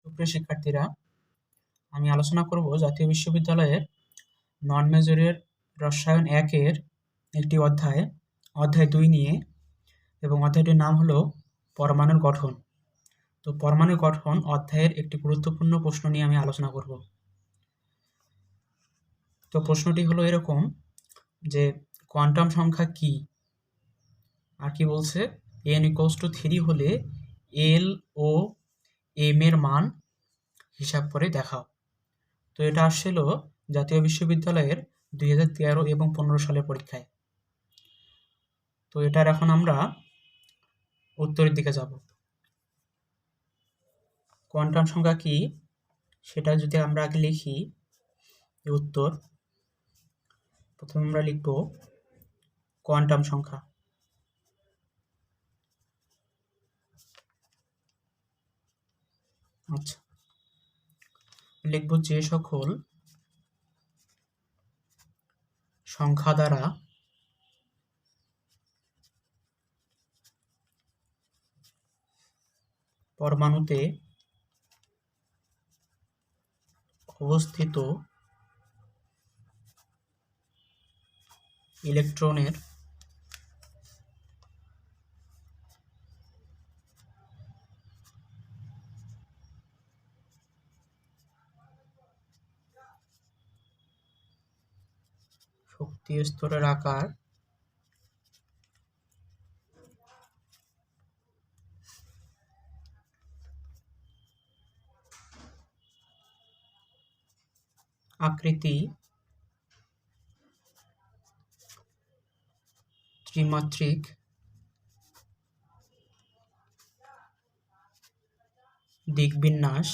সুপ্রিয় শিক্ষার্থীরা, আমি আলোচনা করব জাতীয় বিশ্ববিদ্যালয়ের নন মেজরের রসায়ন 1-এর একটি অধ্যায় 2 নিয়ে, এবং অধ্যায়টির নাম হলো পরমাণুর গঠন। তো পরমাণুর গঠন অধ্যায়ের একটি গুরুত্বপূর্ণ প্রশ্ন নিয়ে আমি আলোচনা করব। তো প্রশ্নটি হলো এরকম যে কোয়ান্টাম সংখ্যা কি, আর কি বলছে n=3 হলে l ও m এর মান হিসাব করে দেখাও। তো এটা আসছিল জাতীয় বিশ্ববিদ্যালয়ের 2013 এবং 15 সালের পরীক্ষায়। তো এটার এখন আমরা উত্তরের দিকে যাব। কোয়ান্টাম সংখ্যা কি সেটা যদি আমরা আগে লিখি, উত্তর প্রথমে আমরা লিখব কোয়ান্টাম সংখ্যা। আচ্ছা, লিখব যে সকল সংখ্যা দ্বারা পরমাণুতে অবস্থিত ইলেকট্রনের শক্তি স্তরের আকার আকৃতি ত্রিমাত্রিক দিকবিন্যাস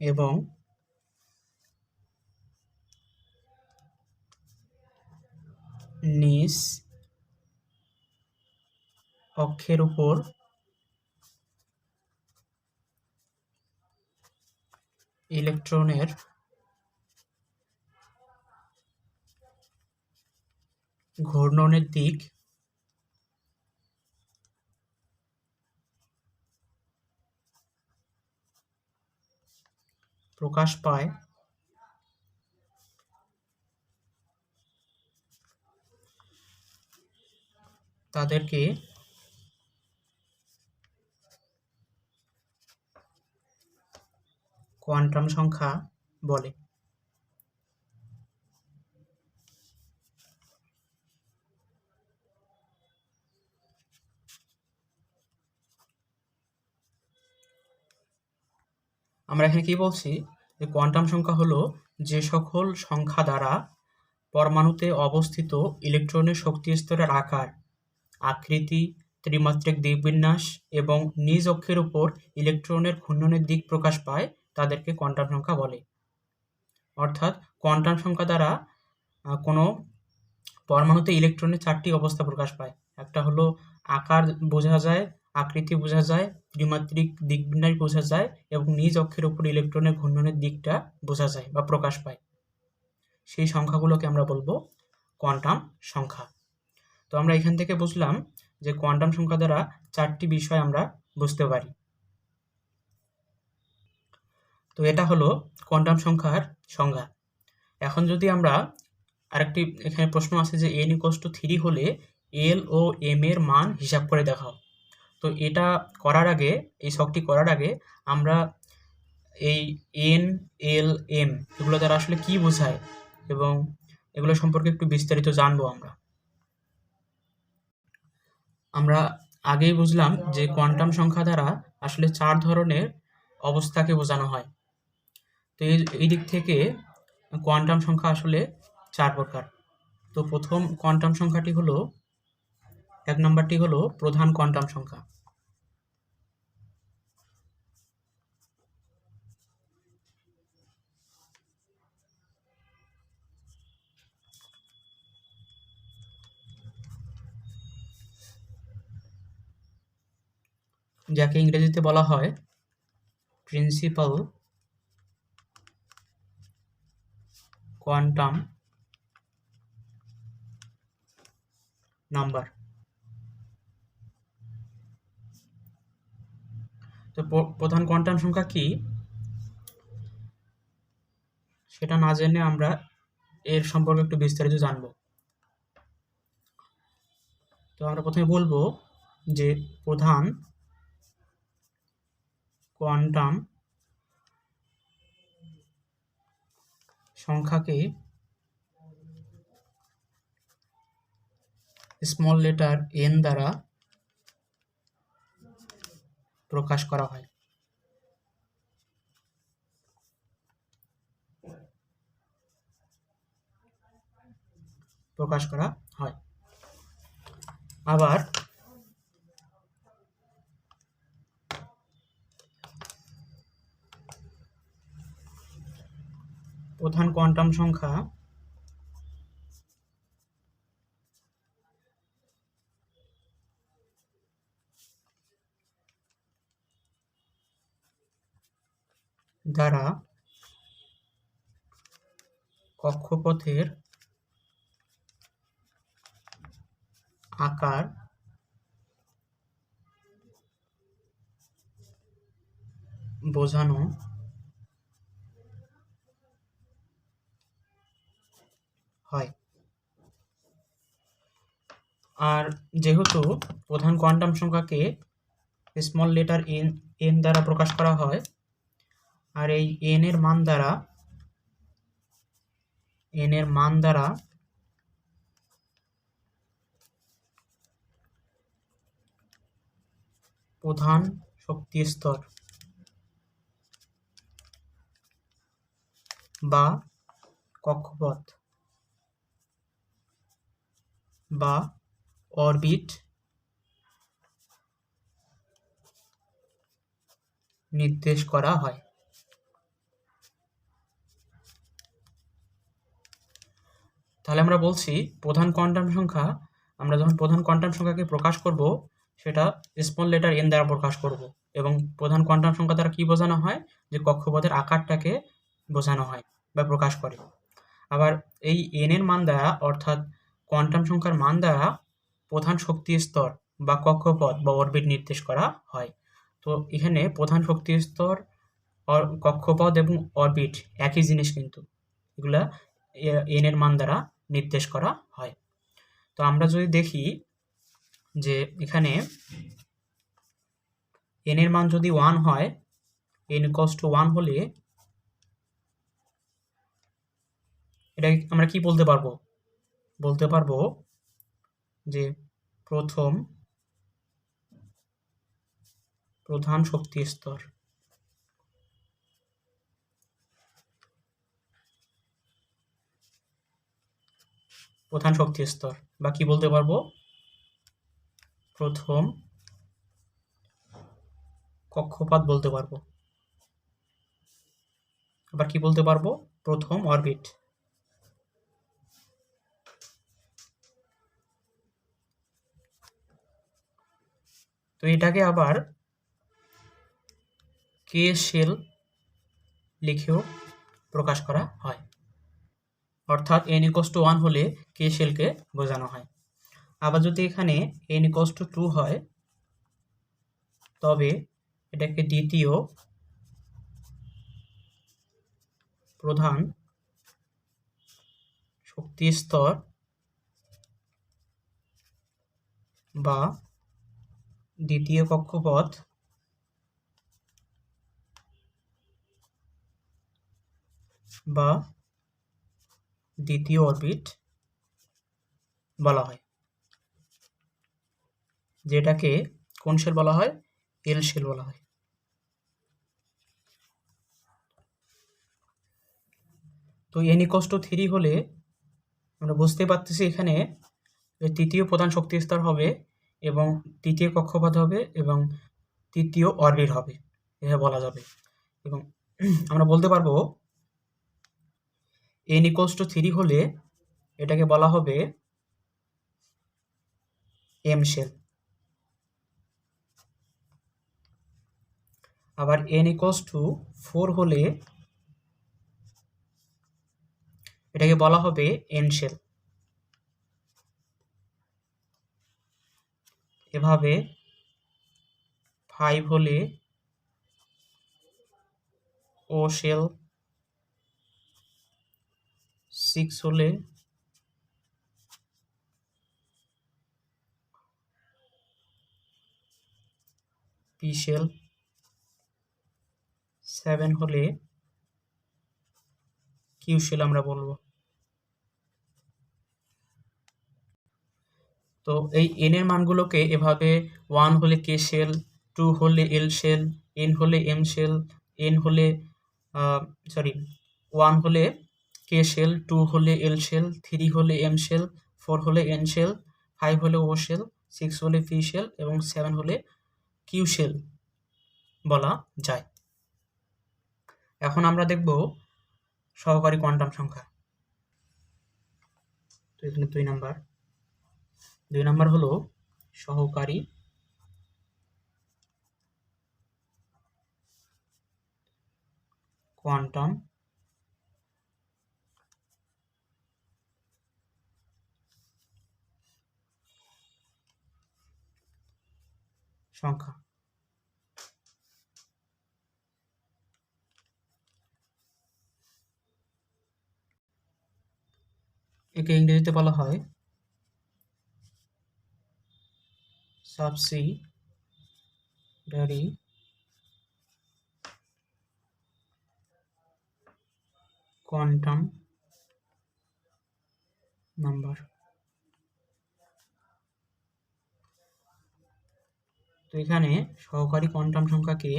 এবং নিজ অক্ষের উপর ইলেকট্রনের ঘূর্ণনের দিক প্রকাশ পায় তাদেরকে কোয়ান্টাম সংখ্যা বলে। আমরা এখানে কি বলছি, যে কোয়ান্টাম সংখ্যা হলো যে সকল সংখ্যা দ্বারা পরমাণুতে অবস্থিত ইলেকট্রনের শক্তি স্তরের আকার, আকৃতি, ত্রিমাত্রিক দিকবিন্যাস এবং নিজ অক্ষের উপর ইলেকট্রনের ঘূর্ণনের দিক প্রকাশ পায় তাদেরকে কোয়ান্টাম সংখ্যা বলে। অর্থাৎ কোয়ান্টাম সংখ্যা দ্বারা কোনো পরমাণুতে ইলেকট্রনের 4টি অবস্থা প্রকাশ পায়। একটা হলো আকার বোঝা যায়, আকৃতি বোঝা যায়, ত্রিমাত্রিক দিকবিন্যাস বোঝা যায় এবং নিজ অক্ষের উপর ইলেকট্রনের ঘূর্ণনের দিকটা বোঝা যায় বা প্রকাশ পায়। সেই সংখ্যাগুলোকে আমরা বলবো কোয়ান্টাম সংখ্যা। তো আমরা এখান থেকে বুঝলাম যে কোয়ান্টাম সংখ্যা দ্বারা 4টি বিষয় আমরা বুঝতে পারি। তো এটা হলো কোয়ান্টাম সংখ্যার সংজ্ঞা। এখন যদি আমরা আরেকটি, এখানে প্রশ্ন আছে যে n=3 হলে l ও m এর মান হিসাব করে দেখাও। তো এটা করার আগে, এই ছকটি করার আগে আমরা এই n, l, m এগুলো দ্বারা আসলে কি বোঝায় এবং এগুলো সম্পর্কে একটু বিস্তারিত জানবো। আমরা আগেই বুঝলাম যে কোয়ান্টাম সংখ্যা দ্বারা আসলে 4 ধরনের অবস্থাকে বোঝানো হয়। তো এই দিক থেকে কোয়ান্টাম সংখ্যা আসলে 4 প্রকার। তো প্রথম কোয়ান্টাম সংখ্যাটি হলো, 1 নম্বরটি হলো প্রধান কোয়ান্টাম সংখ্যা। যাকে ইংরেজিতে বলা হয় প্রিন্সিপাল কোয়ান্টাম নাম্বার। তো প্রধান কোয়ান্টাম সংখ্যা কি সেটা না জেনে আমরা এর সম্পর্কে একটু বিস্তারিত জানব। তো আমরা প্রথমে বলবো যে প্রধান কোয়ান্টাম সংখ্যাকে স্মল লেটার এন দ্বারা প্রকাশ করা হয়। আবার প্রধান কোয়ান্টাম সংখ্যা দ্বারা কক্ষপথের আকার বোঝানো হয়। আর যেহেতু প্রধান কোয়ান্টাম সংখ্যাকে স্মল লেটার এন দ্বারা প্রকাশ করা হয়, আর এই এন এর মান দ্বারা প্রধান শক্তি স্তর বা কক্ষপথ বা অরবিট নির্দেশ করা হয়। তাহলে আমরা বলছি প্রধান কোয়ান্টাম সংখ্যা, আমরা যখন প্রধান কোয়ান্টাম সংখ্যাকে প্রকাশ করব সেটা স্মল লেটার এন দ্বারা প্রকাশ করব, এবং প্রধান কোয়ান্টাম সংখ্যা দ্বারা কি বোঝানো হয়, যে কক্ষপথের আকারটাকে বোঝানো হয় বা প্রকাশ করে। আবার এই এন এর মান দ্বারা, অর্থাৎ কোয়ান্টাম সংখ্যার মান দ্বারা প্রধান শক্তি স্তর বা কক্ষপথ বা অরবিট নির্দেশ করা হয়। তো এখানে প্রধান শক্তি স্তর, কক্ষপথ এবং অরবিট একই জিনিস, কিন্তু এগুলা এন এর মান দ্বারা নির্দেশ করা হয়। তো আমরা যদি দেখি যে এখানে এন এর মান যদি 1 হয়, n = 1 হলে এটা আমরা কি বলতে পারবো? বলতে পারবো যে প্রধান শক্তি স্তর। প্রধান শক্তি স্তর বা কি বলতে পারবো? প্রথম কক্ষপথ বলতে পারবো। আবার কি বলতে পারবো? প্রথম অরবিট। তো এটাকে আবার কে শেল লিখেও প্রকাশ করা হয়, অর্থাৎ n = 1 হলে কে শেলকে বোঝানো হয়। আবার যদি এখানে n = 2 হয়, তবে এটাকে দ্বিতীয় প্রধান শক্তি স্তর বা দ্বিতীয় কক্ষপথ বা দ্বিতীয় অরবিট বলা হয়, যেটাকে কোন শেল বলা হয়? এল শেল বলা হয়। তো n = 3 হলে আমরা বুঝতে পারতেছি এখানে তৃতীয় প্রধান শক্তি স্তর হবে এবং তৃতীয় কক্ষপথ হবে এবং তৃতীয় অরবিট হবে, এটা বলা যাবে। এবং আমরা বলতে পারবো n = 3 হলে এটাকে বলা হবে এম শেল। আবার n = 4 হলে এটাকে বলা হবে এন শেল। এভাবে 5 হলে ও শেল, 6 হলে পি শেল, 7 হলে কিউ শেল আমরা বলবো। তো এই এন এর মানগুলোকে এভাবে 1 হলে কে শেল, 2 হলে এল শেল, এন হলে এম শেল, এন হলে 1 হলে কে শেল, 2 হলে এল শেল, 3 হলে এম শেল, 4 হলে এন শেল, 5 হলে ও শেল, 6 হলে পি শেল এবং 7 হলে কিউ শেল বলা যায়। এখন আমরা দেখব সহকারী কোয়ান্টাম সংখ্যা। তো এখানে 2 নাম্বার হলো সহকারী কোয়ান্টাম সংখ্যা। একে ইংরেজিতে বলা হয় সাবসিডিয়ারি কোয়ান্টাম নাম্বার। তো এখানে সহকারী কোয়ান্টাম সংখ্যাকে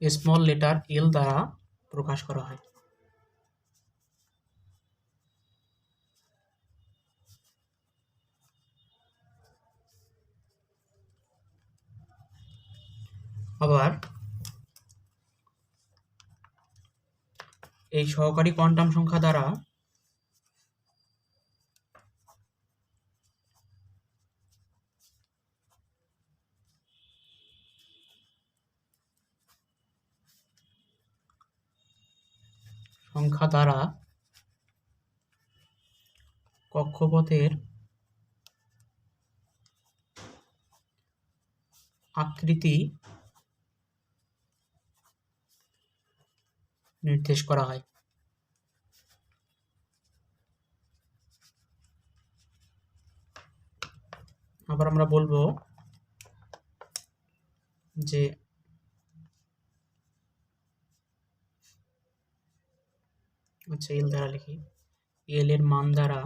স্মল লেটার এল দ্বারা প্রকাশ করা হয়। আবার এই সহকারী কোয়ান্টাম সংখ্যা দ্বারা কক্ষপথের আকৃতি নির্দেশ করা হয়। আবার আমরা বলবো যে এল দ্বারা লিখি, এল এর মান দ্বারা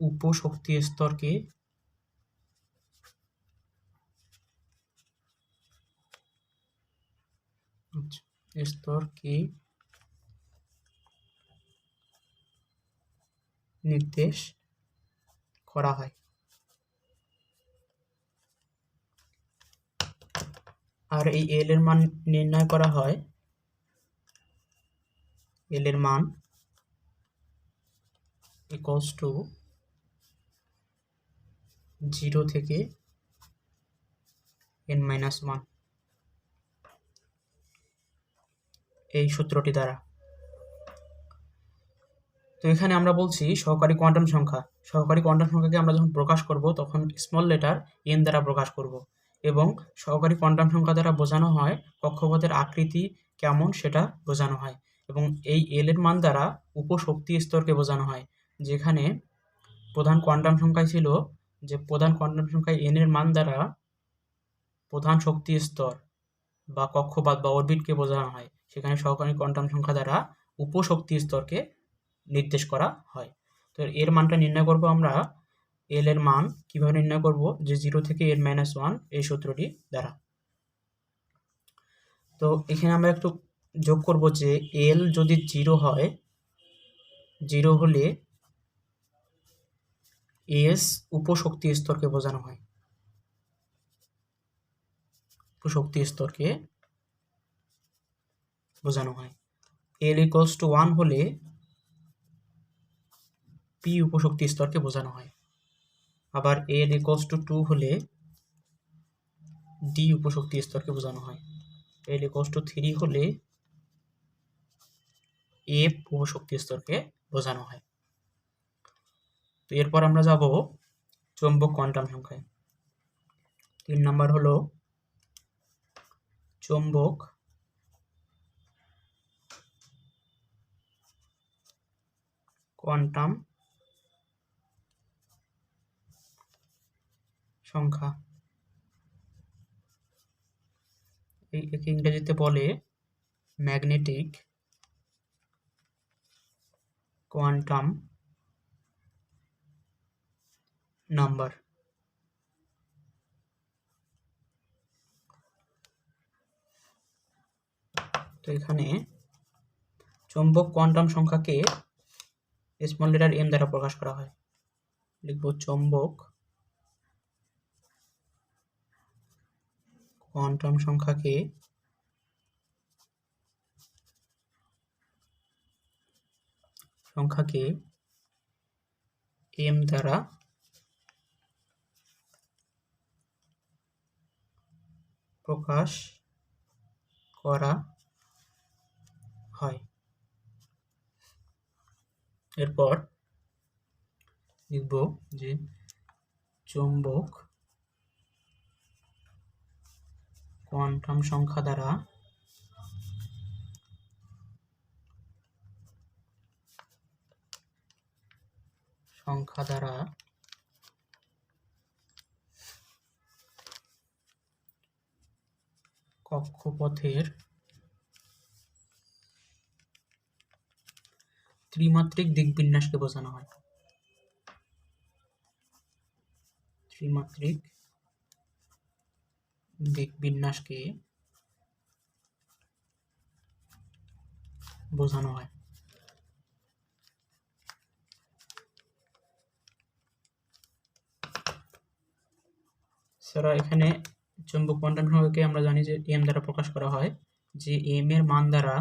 উপশক্তি স্তরকে নির্দেশ করা হয়। আর এই এল এর মান নির্ণয় করা হয়, এল এর মান ইকুয়ালস টু 0 থেকে n-1 এই সূত্রটি দ্বারা। তো এখানে আমরা বলছি সহকারী কোয়ান্টাম সংখ্যাকে আমরা যখন প্রকাশ করব তখন স্মল লেটার এন দ্বারা প্রকাশ করব এবং সহকারী কোয়ান্টাম সংখ্যা দ্বারা বোঝানো হয় কক্ষপথের আকৃতি কেমন সেটা বোঝানো হয় এবং এই এল এর মান দ্বারা উপশক্তি স্তরকে বোঝানো হয়। যেখানে প্রধান কোয়ান্টাম সংখ্যায় ছিল যে প্রধান কোয়ান্টাম সংখ্যায় এন এর মান দ্বারা প্রধান শক্তি স্তর বা কক্ষপথ বা অরবিটকে বোঝানো হয়, সেখানে সহকারী কোয়ান্টাম সংখ্যা দ্বারা উপশক্তি স্তরকে নির্দেশ করা হয়। তো এর মানটা নির্ণয় করব আমরা, এল এর মান কিভাবে নির্ণয় করব, যে 0 থেকে n-1 এই সূত্রটি দ্বারা। তো এখানে আমরা একটু যোগ করব যে এল যদি 0 হয়, 0 হলে এস উপশক্তি স্তরকে বোঝানো হয়, উপশক্তি স্তরকে বোঝানো হয়। এল ইকুয়ালস টু 1 হলে পি উপশক্তি স্তরকে বোঝানো হয়। আবার এল ইকুয়ালস টু 2 হলে ডি উপশক্তি স্তরকে বোঝানো হয়। এল ইকুয়ালস টু 3 হলে এফ উপশক্তি স্তরকে বোঝানো হয়। তো এরপর আমরা যাব চৌম্বক কোয়ান্টাম সংখ্যায়। 3 নাম্বার হলো চৌম্বক কোয়ান্টাম সংখ্যা। একে ইংরেজিতে বলে ম্যাগনেটিক কোয়ান্টাম নাম্বার। তো এখানে চৌম্বক কোয়ান্টাম সংখ্যাকে স্মল লেটার এম দ্বারা প্রকাশ করা হয়। লিখব চৌম্বক কোয়ান্টাম সংখ্যাকে এম দ্বারা প্রকাশ করা হয়। এরপর লিখব যে চৌম্বক কোয়ান্টাম সংখ্যা দ্বারা কক্ষপথের ত্রিমাত্রিক দিকবিন্যাসকে বোঝানো হয়। ত্রিমাত্রিক দিকবিন্যাসকে বোঝানো হয়। এখানে চৌম্বক কোয়ান্টাম সংখ্যাকে আমরা জানি যে এম দ্বারা প্রকাশ করা হয়, যে এম এর মান দ্বারা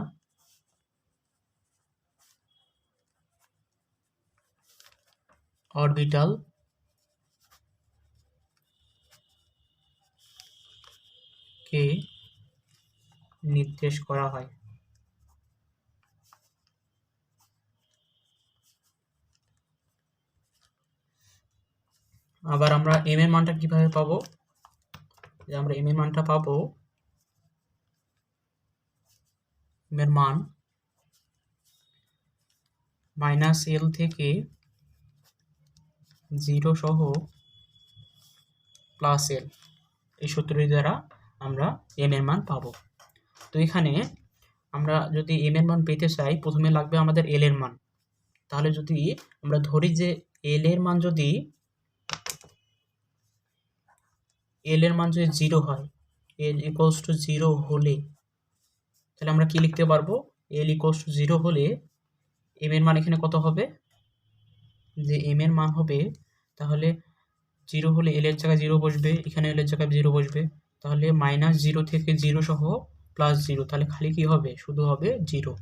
অরবিটাল কে নির্দেশ করা হয়। আবার আমরা এম এর মানটা কিভাবে পাবো? যে আমরা এম এর মানটা পাবো, এম এর মান -L থেকে 0 সহ +L এই সূত্রটি দ্বারা আমরা এম এর মান পাবো। তো এখানে আমরা যদি এম এর মান পেতে চাই, প্রথমে লাগবে আমাদের এল এর মান। তাহলে যদি আমরা ধরি যে এল এর মান যদি 0 হয়, L ইকুয়ালস টু 0 হলে, তাহলে আমরা কি লিখতে পারবো? L ইকুয়ালস টু 0 হলে এম এর মান এখানে কত হবে? যে এম এর মান হবে, তাহলে 0 হলে এল এর জায়গায় 0 বসবে, এখানে এল এর জায়গায় 0 বসবে, তাহলে -0 থেকে 0 সহ +0, তাহলে খালি কি হবে? শুধু হবে 0।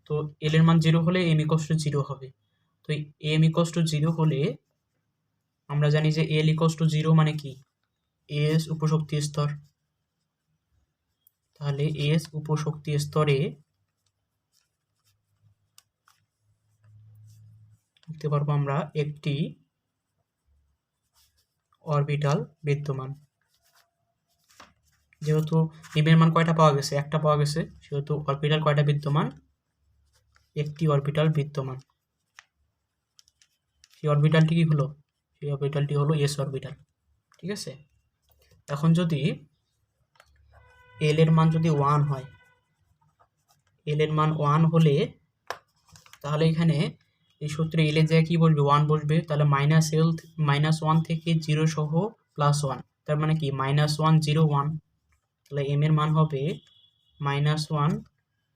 তো এল এর মান 0 হলে এম ইকুয়ালস টু 0 হবে। তো এম ইকুয়ালস টু 0 হলে আমরা জানি যে এল ইকুয়ালস টু 0 মানে কি? এস উপশক্তি স্তর। তাহলে এস উপশক্তি স্তরে লিখতে পারবো আমরা একটি অরবিটাল বিদ্যমান। যেহেতু এম এর মান কয়টা পাওয়া গেছে? একটা পাওয়া গেছে, সেহেতু অরবিটাল কয়টা বিদ্যমান? একটি অরবিটাল বিদ্যমান। সেই অরবিটালটি কি হলো? সেই অরবিটালটি হলো এস অরবিটাল। ঠিক আছে। এখন যদি এল এর মান যদি 1 হয়, এল এর মান 1 হলে, তাহলে এখানে এই সূত্রে এল এর জায়গায় কি বসবে? 1 বসবে। তাহলে -1 থেকে 0 সহ +1, তার মানে কি? -1 0 1। তাহলে এম এর মান হবে -1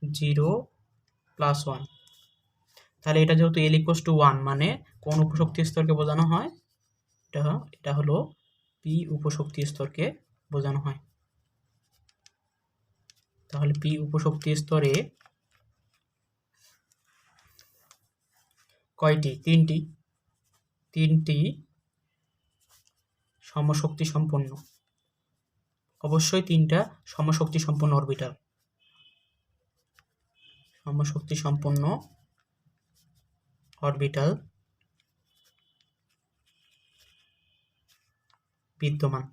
0 +1। তাহলে এটা যেহেতু এল ইকুয়ালস টু 1, মানে কোন উপশক্তি স্তরকে বোঝানো হয়? এটা হলো পি উপশক্তি স্তরকে বোঝানো হয়। তাহলে পি উপশক্তি স্তরে কয়টি? তিনটি সমশক্তি সম্পন্ন অবশ্যই 3টা সমশক্তি সম্পন্ন অরবিটাল। সমশক্তি সম্পন্ন অরবিটাল বিদ্যমান।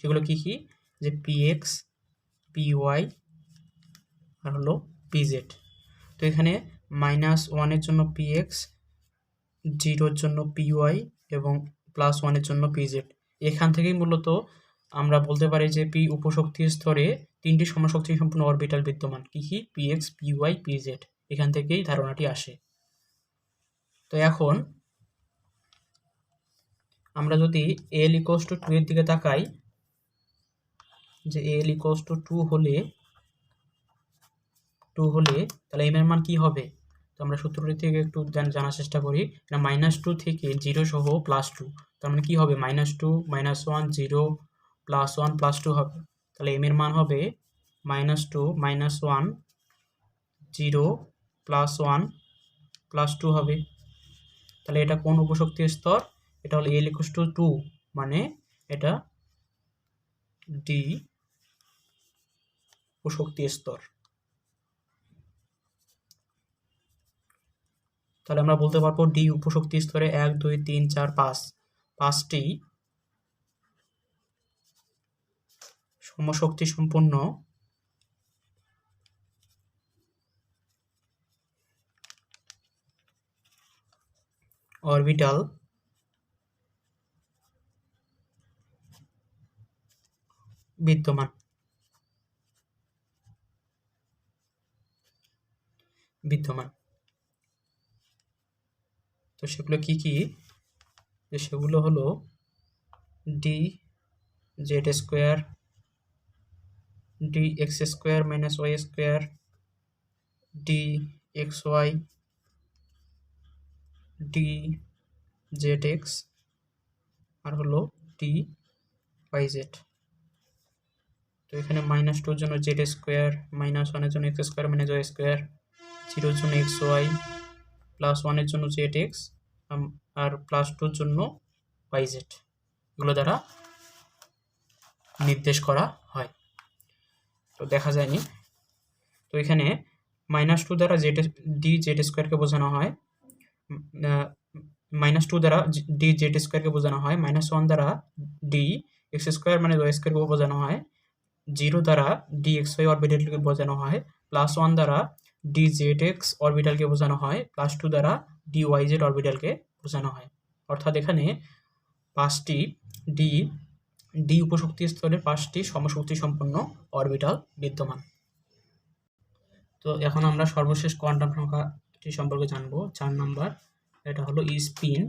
সেগুলো কি কি? যে px, py আর হলো pz। তো এখানে -1 এর জন্য px, 0 এর জন্য py এবং +1 এর জন্য pz। এখান থেকেই মূলত আমরা বলতে পারি যে p উপশক্তি স্তরে 3টি সমশক্তি সম্পন্ন অরবিটাল বিদ্যমান। কি কি? px, py, pz। এখান থেকেই ধারণাটি আসে। তো এখন আমরা যদি l = 2 এর দিকে তাকাই, যে l = 2 হলে তাহলে m এর মান কি হবে? তো আমরা সূত্রটি থেকে একটু জানার চেষ্টা করি। এটা -2 থেকে 0 সহ +2, তার মানে কি হবে? -2, -1, 0, +1, +2 হবে। তাহলে m এর মান হবে -2, -1, 0, +1, +2 হবে। তাহলে এটা কোন উপশক্তি স্তর? এটা হলো l = 2, মানে এটা d উপশক্তি স্তর। তাহলে আমরা বলতে পারবো ডি উপশক্তি স্তরে 1, 2, 3, 4, 5 5টি সমশক্তি সম্পন্ন অরবিটাল বিদ্যমান। তো সেগুলো কি কি? যে সেগুলো হলো D Z square, D X square minus Y square, D X Y, D Z X আর হলো ডি ওয়াই জেড। তো এখানে -2 এর জন্য জেড স্কোয়ার, -1 এর জন্য x square minus Y square, 0 এর জন্য এক্স ওয়াই, +1 এর জন্য জেড এক্স আর +2 এর জন্য ওয়াই জেড। এগুলো দ্বারা নির্দেশ করা হয়। তো দেখা যায়নি। তো এখানে -2 দ্বারা ডি জেড স্কোয়ারকে বোঝানো হয়, -2 দ্বারা ডি জেড স্কোয়ারকে বোঝানো হয়, -1 দ্বারা ডি এক্স স্কোয়ার মানে ওয়াই স্কোয়ারকে বোঝানো হয়, 0 দ্বারা ডি এক্স ওয়াই অরবিটালকে বোঝানো হয়, +1 দ্বারা ডি জেড এক্স অরবিটালকে বোঝানো হয়, +2 দ্বারা ডি ওয়াই জেড অরবিটালকে বোঝানো হয়। অর্থাৎ এখানে 5টি ডি উপশক্তি স্তরে 5টি সমশক্তি সম্পন্ন অরবিটাল বিদ্যমান। তো এখন আমরা সর্বশেষ কোয়ান্টাম সংখ্যাটি সম্পর্কে জানবো, 4 নাম্বার। এটা হলো স্পিন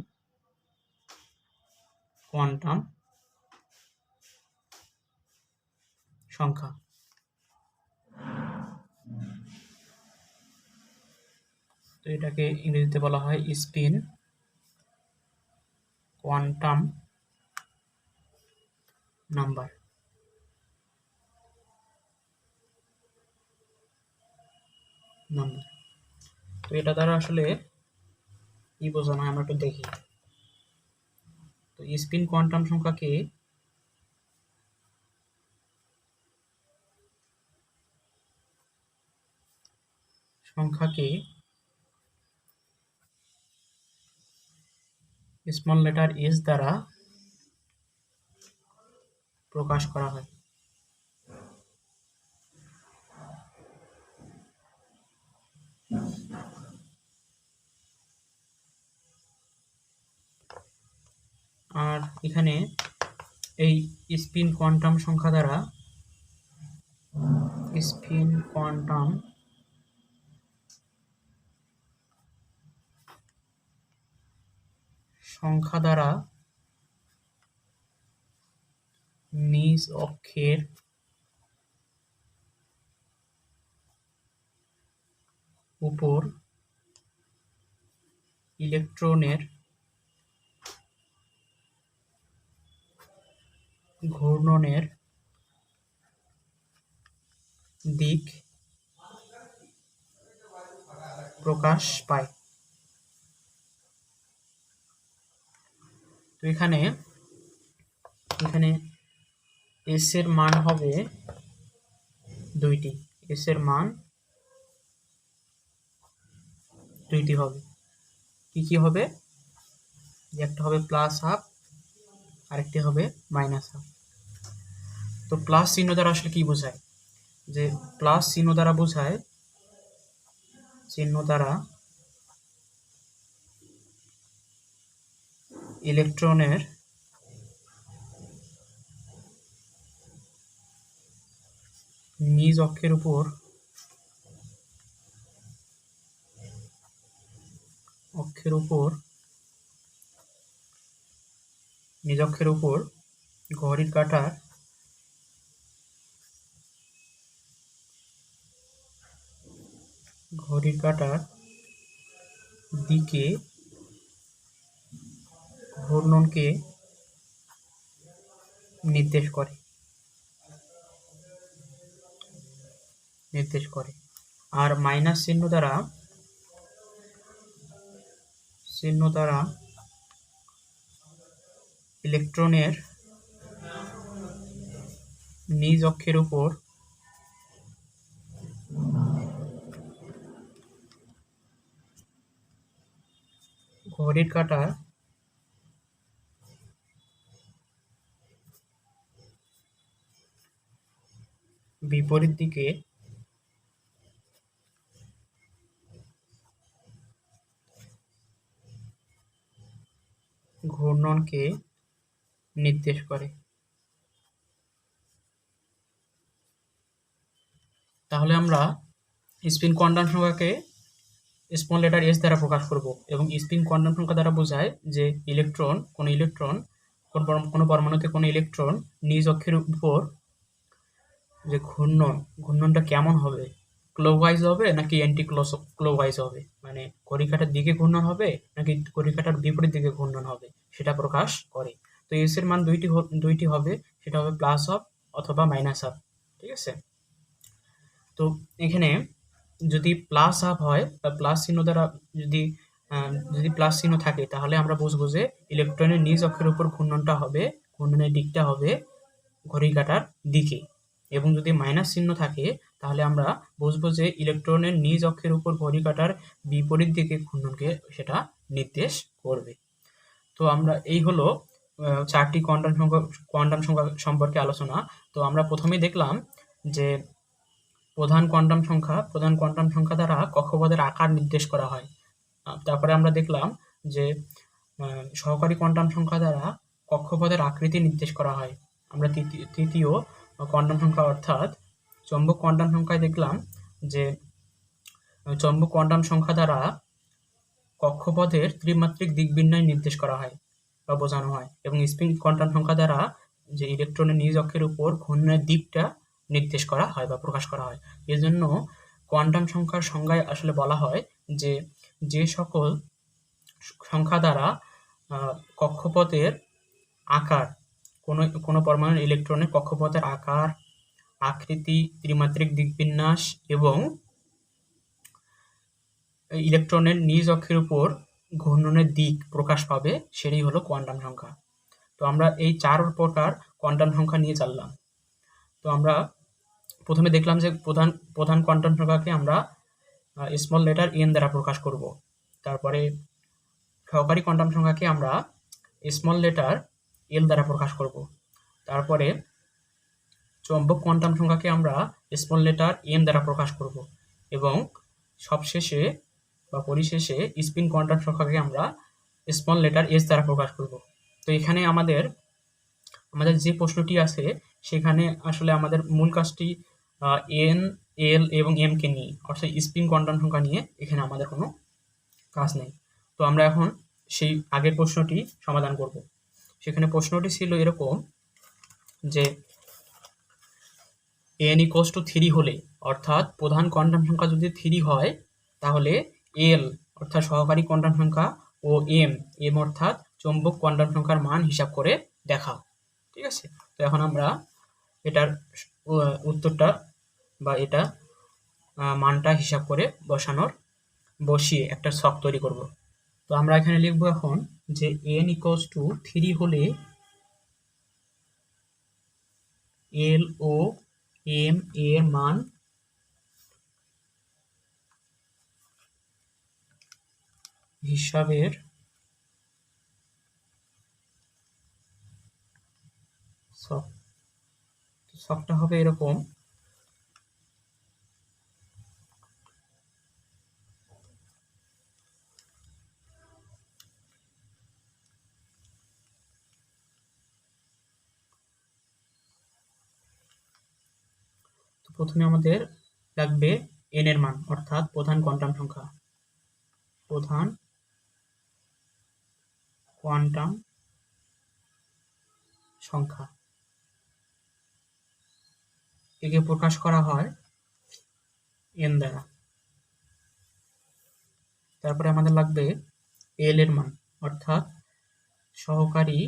কোয়ান্টাম সংখ্যা। তো এটাকে ইংরেজিতে বলা হয় স্পিন কোয়ান্টাম নাম্বার। তো এটা দ্বারা আসলে কি বোঝানো হয় আমরা একটু দেখি। তো স্পিন কোয়ান্টাম সংখ্যাকে স্মল লেটার এস দ্বারা প্রকাশ করা হয়। আর এখানে এই স্পিন কোয়ান্টাম সংখ্যা দ্বারা নিজ অক্ষের উপর ইলেকট্রনের ঘূর্ণনের দিক প্রকাশ পায়। তো এখানে এস এর মান হবে দুইটি, এস এর মান দুইটি হবে। কি হবে? একটা হবে প্লাস হাফ, আরেকটি হবে মাইনাস হাফ। তো প্লাস চিহ্ন দ্বারা আসলে কি বোঝায়? যে প্লাস চিহ্ন দ্বারা বোঝায় ইলেকট্রনের নিজ অক্ষের উপর নিজ অক্ষের উপর ঘড়ির কাঁটার দিকে ঘূর্ণনকে নির্দেশ করে। আর মাইনাস চিহ্ন দ্বারা ইলেকট্রনের নিজ অক্ষের উপর ঘড়ির কাঁটার বিপরীত দিকে ঘূর্ণনকে নির্দেশ করে। তাহলে আমরা স্পিন কোয়ান্টাম সংখ্যাকে স্মল লেটার এস দ্বারা প্রকাশ করব, এবং স্পিন কোয়ান্টাম সংখ্যা দ্বারা বোঝায় যে কোনো পরমাণুতে কোনো ইলেকট্রন নিজ অক্ষের উপর যে ঘূর্ণনটা কেমন হবে, ক্লকওয়াইজ হবে নাকি অ্যান্টি ক্লকওয়াইজ হবে, মানে ঘড়ির কাঁটার দিকে ঘূর্ণন হবে নাকি ঘড়ির কাঁটার বিপরীত দিকে ঘূর্ণন হবে, সেটা প্রকাশ করে। তো এস এর মান দুইটি হবে, সেটা হবে প্লাস হাফ অথবা মাইনাস হাফ। ঠিক আছে? তো এখানে যদি প্লাস হাফ হয় বা প্লাস চিহ্ন দ্বারা যদি প্লাস চিহ্ন থাকে, তাহলে আমরা বুঝবো যে ইলেকট্রনের নিজ অক্ষের উপর ঘূর্ণনের দিকটা হবে ঘড়ির কাঁটার দিকে। এবং যদি মাইনাস চিহ্ন থাকে, তাহলে আমরা বুঝবো যে ইলেকট্রনের নিজ অক্ষের উপর ঘড়ির কাঁটার বিপরীত দিকে ঘূর্ণনকে সেটা নির্দেশ করবে। তো আমরা এই হলো চারটি কোয়ান্টাম সংখ্যা সম্পর্কে আলোচনা। তো আমরা প্রথমেই দেখলাম যে প্রধান কোয়ান্টাম সংখ্যা দ্বারা কক্ষপথের আকার নির্দেশ করা হয়। তারপরে আমরা দেখলাম যে সহকারী কোয়ান্টাম সংখ্যা দ্বারা কক্ষপথের আকৃতি নির্দেশ করা হয়। আমরা তৃতীয় কোয়ান্টাম সংখ্যা অর্থাৎ চৌম্বক কোয়ান্টাম সংখ্যায় দেখলাম যে চৌম্বক কোয়ান্টাম সংখ্যা দ্বারা কক্ষপথের ত্রিমাত্রিক দিকবিন্যাস নির্দেশ করা হয় বা বোঝানো হয়, এবং স্পিন কোয়ান্টাম সংখ্যা দ্বারা যে ইলেকট্রনের নিজ অক্ষের উপর ঘূর্ণনের দিকটা নির্দেশ করা হয় বা প্রকাশ করা হয়। এজন্য কোয়ান্টাম সংখ্যার সংজ্ঞায় আসলে বলা হয় যে সকল সংখ্যা দ্বারা কক্ষপথের আকার, কোনো পরমাণুর ইলেকট্রনের কক্ষপথের আকার, আকৃতি, ত্রিমাত্রিক দিকবিন্যাস এবং ইলেকট্রনের নিজ অক্ষের উপর ঘূর্ণনের দিক প্রকাশ পাবে, সেটাই হলো কোয়ান্টাম সংখ্যা। তো আমরা এই 4 প্রকার কোয়ান্টাম সংখ্যা নিয়ে চললাম। তো আমরা প্রথমে দেখলাম যে প্রধান কোয়ান্টাম সংখ্যাকে আমরা স্মল লেটার এন দ্বারা প্রকাশ করব। তারপরে সহকারী কোয়ান্টাম সংখ্যাকে আমরা স্মল লেটার এল দ্বারা প্রকাশ করব। তারপরে চৌম্বক কোয়ান্টাম সংখ্যাকে আমরা স্মল লেটার এম দ্বারা প্রকাশ করব, এবং সবশেষে বা পরিশেষে স্পিন কোয়ান্টাম সংখ্যাকে আমরা স্মল লেটার এস দ্বারা প্রকাশ করব। তো এখানে আমাদের যে প্রশ্নটি আছে, সেখানে আসলে আমাদের মূল কাজটি এন, এল এবং এম কে নিয়ে, অর্থাৎ স্পিন কোয়ান্টাম সংখ্যা নিয়ে এখানে আমাদের কোনো কাজ নেই। তো আমরা এখন সেই আগের প্রশ্নটি সমাধান করব। সেখানে প্রশ্নটি ছিল এরকম যে n = 3 হলে, অর্থাৎ প্রধান কোয়ান্টাম সংখ্যা যদি 3 হয়, তাহলে এল অর্থাৎ সহকারী কোয়ান্টাম সংখ্যা ও এম অর্থাৎ চৌম্বক কোয়ান্টাম সংখ্যার মান হিসাব করে দেখাও। ঠিক আছে? তো এখন আমরা এটার উত্তরটা বা এটা মানটা হিসাব করে বসিয়ে একটা ছক তৈরি করব। তো আমরা এখানে লিখব এখন যে n ইকুয়ালস টু 3 হলে এল ও এম এর মান হিসাবের ছকটা হবে এরকম। তো প্রথমে আমাদের লাগবে n এর মান, অর্থাৎ প্রধান কোয়ান্টাম সংখ্যা। প্রধান কোয়ান্টাম সংখ্যা একে প্রকাশ করা হয় n দ্বারা। তারপরে আমাদের লাগবে l এর মান, অর্থাৎ সহকারী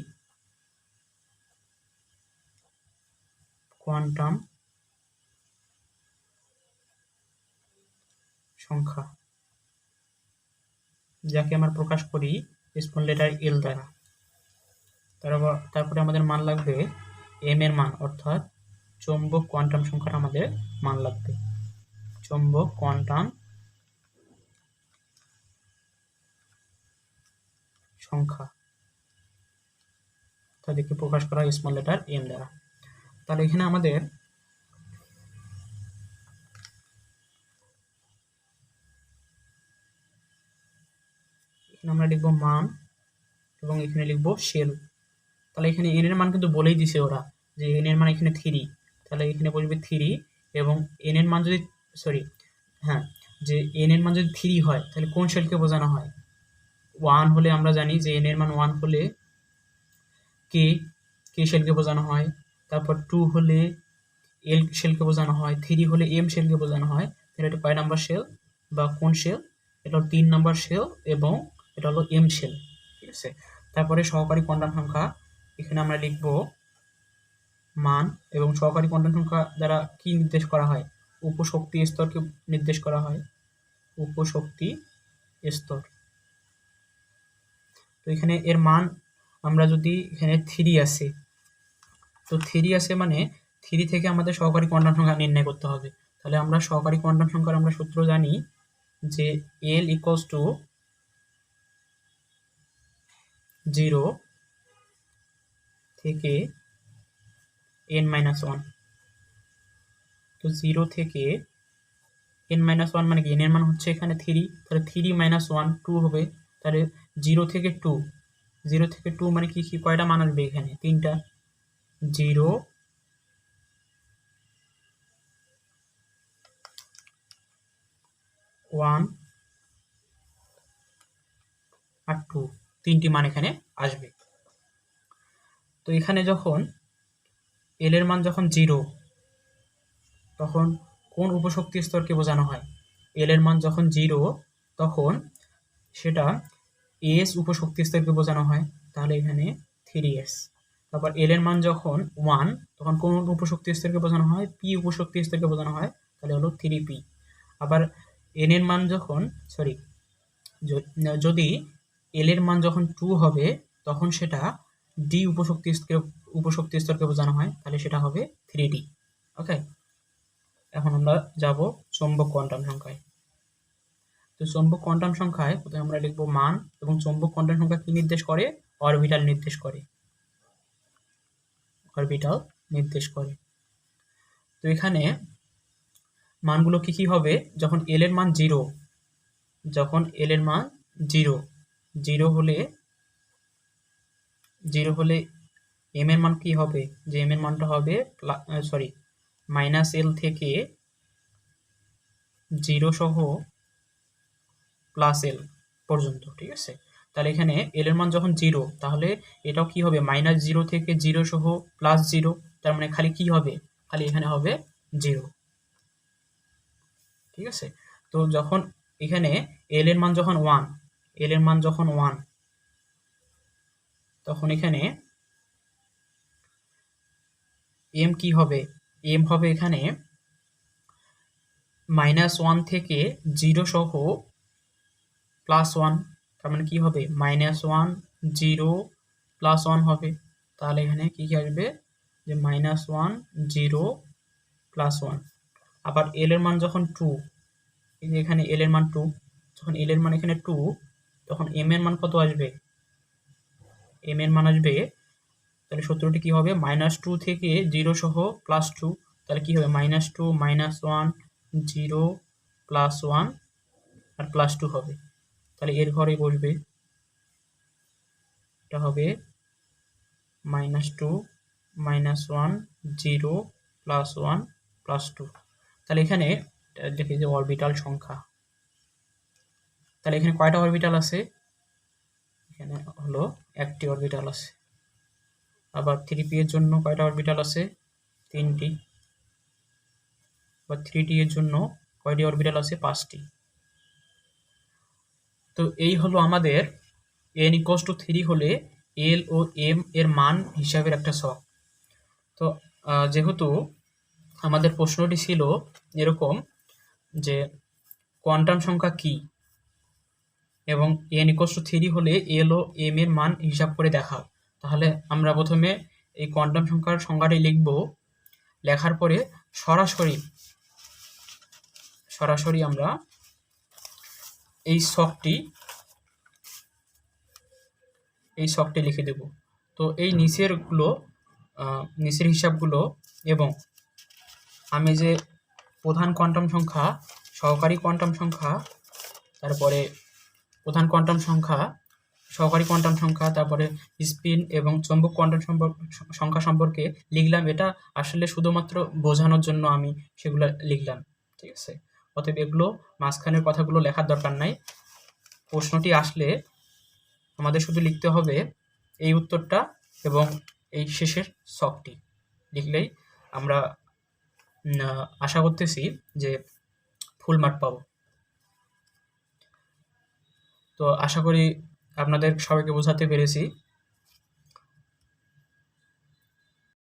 কোয়ান্টাম সংখ্যা, যাকে আমরা প্রকাশ করি স্মল লেটার l দ্বারা। তারপরে আমাদের মান লাগবে m এর মান, অর্থাৎ চৌম্বক কোয়ান্টাম সংখ্যার আমাদের মান লাগবে। চৌম্বক কোয়ান্টাম সংখ্যা তাদেরকে প্রকাশ করা হয় স্মল লেটার m দ্বারা। তাহলে এখানে আমাদের আমরা লিখব মান এবং এখানে লিখব শেল। তাহলে এখানে n এর মান কিন্তু বলেই দিছে ওরা যে n এর মান এখানে 3, তাহলে এখানে বসবে 3 এবং n এর মান যদি যে n এর মান যদি 3 হয় তাহলে কোন শেলকে বোঝানো হয়? 1 হলে আমরা জানি যে n এর মান 1 হলে কে শেলকে বোঝানো হয়, তারপর 2 হলে এল শেলকে বোঝানো হয়, 3 হলে এম শেলকে বোঝানো হয়। তাহলে এটা কয় নাম্বার শেল বা কোন শেল? এটা হলো 3 নাম্বার শেল এবং এটা হলো এম শেল, ঠিক আছে। তারপরে সহকারী কোয়ান্টাম সংখ্যা, এখানে আমরা লিখব মান, এবং সহকারী কোয়ান্টাম সংখ্যা দ্বারা কি নির্দেশ করা হয়? উপশক্তি স্তরকে নির্দেশ করা হয়, উপশক্তি স্তর। তো এখানে এর মান আমরা যদি এখানে 3 আছে, তো 3 আছে মানে 3 থেকে আমাদের সহকারী কোয়ান্টাম সংখ্যা নির্ণয় করতে হবে। তাহলে আমরা সহকারী কোয়ান্টাম সংখ্যার আমরা সূত্র জানি যে L ইকুয়ালস টু 0 থেকে n-1। তো 0 থেকে n-1 মানে কি? n এর মান হচ্ছে এখানে 3, তাহলে 3 - 1 2 হবে। তাহলে 0 থেকে 2 মানে কি কয়টা মান আসবে এখানে? 3টা। 0 1 আর 2, 3টি মান এখানে আসবে। তো এখানে যখন এল এর মান যখন 0, তখন কোন উপশক্তি স্তরকে বোঝানো হয়? এল এর মান যখন 0 তখন সেটা এস উপশক্তি স্তরকে বোঝানো হয়, তাহলে এখানে 3s। তারপর এল এর মান যখন 1 তখন কোন উপশক্তি স্তরকে বোঝানো হয়? পি উপশক্তি স্তরকে বোঝানো হয়, তাহলে হলো 3p। আবার এন এর মান যখন যদি এল এর মান যখন 2 হবে তখন সেটা ডি উপশক্তি স্তরকে বোঝানো হয়, তাহলে সেটা হবে 3d। ওকে, এখন আমরা যাব চৌম্বক কোয়ান্টাম সংখ্যায়। তো চৌম্বক কোয়ান্টাম সংখ্যায় প্রথমে আমরা লিখব মান, এবং চৌম্বক কোয়ান্টাম সংখ্যা কি নির্দেশ করে? অরবিটাল নির্দেশ করে, অরবিটাল নির্দেশ করে। তো এখানে মানগুলো কি হবে? যখন এল এর মান 0, যখন এল এর মান 0 হলে এম এর মান কি হবে? যে এম এর মানটা হবে -l থেকে 0 সহ +l পর্যন্ত, ঠিক আছে। তাহলে এখানে এল এর মান যখন 0, তাহলে এটাও কি হবে? -0 থেকে 0 সহ +0, তার মানে খালি কি হবে? খালি এখানে হবে 0, ঠিক আছে। তো যখন এখানে এল এর মান যখন 1, তখন এখানে এম কি হবে? এম হবে এখানে -1 থেকে 0 সহ +1, তার মানে কি হবে? -1 0 প্লাস 1 হবে। তাহলে এখানে কি আসবে যে -1 0 প্লাস 1। আবার এল এর মান যখন 2, এই যে এখানে এল এর মান 2, যখন এল এর মান এখানে 2, তখন এম এর মান কত আসবে? এম এর মান আসবে, তাহলে সূত্রটি কি হবে? -2 থেকে 0 সহ +2, তাহলে কি হবে? -2 -1 0 +1 আর +2 হবে। তাহলে এর ঘরে বসবে, এটা হবে -2 -1 0 +1 +2। তাহলে এখানে দেখি যে অরবিটাল সংখ্যা, তাহলে এখানে কয়টা অরবিটাল আছে? এখানে হলো একটি অরবিটাল আছে। আবার 3p এর জন্য কয়টা অরবিটাল আছে? 3টি। আবার 3d এর জন্য কয়টি অরবিটাল আছে? 5টি। তো এই হলো আমাদের n = 3 হলে l ও m এর মান হিসাবের একটা ছক। তো যেহেতু আমাদের প্রশ্নটি ছিল এরকম যে কোয়ান্টাম সংখ্যা কি এবং n = 3 হলে l ও m এর মান হিসাব করে দেখাও, তাহলে আমরা প্রথমে এই কোয়ান্টাম সংখ্যার সংজ্ঞাটি লিখব। লেখার পরে সরাসরি আমরা এই ছকটি লিখে দেব। তো এই নিচের হিসাবগুলো এবং আমি যে প্রধান কোয়ান্টাম সংখ্যা, সহকারী কোয়ান্টাম সংখ্যা, তারপরে প্রধান কোয়ান্টাম সংখ্যা, সহকারী কোয়ান্টাম সংখ্যা, তারপরে স্পিন এবং চৌম্বক কোয়ান্টাম সংখ্যা সম্পর্কে লিখলাম। এটা আসলে শুধুমাত্র বোঝানোর জন্য আমি সেগুলো লিখলাম, ঠিক আছে? অতএব এগুলো মাঝখানের কথাগুলো লেখার দরকার নাই। প্রশ্নটি আসলে আমাদের শুধু লিখতে হবে এই উত্তরটা এবং এই শেষের ছকটি লিখলেই আমরা আশা করতেছি যে ফুল মার্ক পাবো। তো আশা করি আপনাদের সবাইকে বোঝাতে পেরেছি।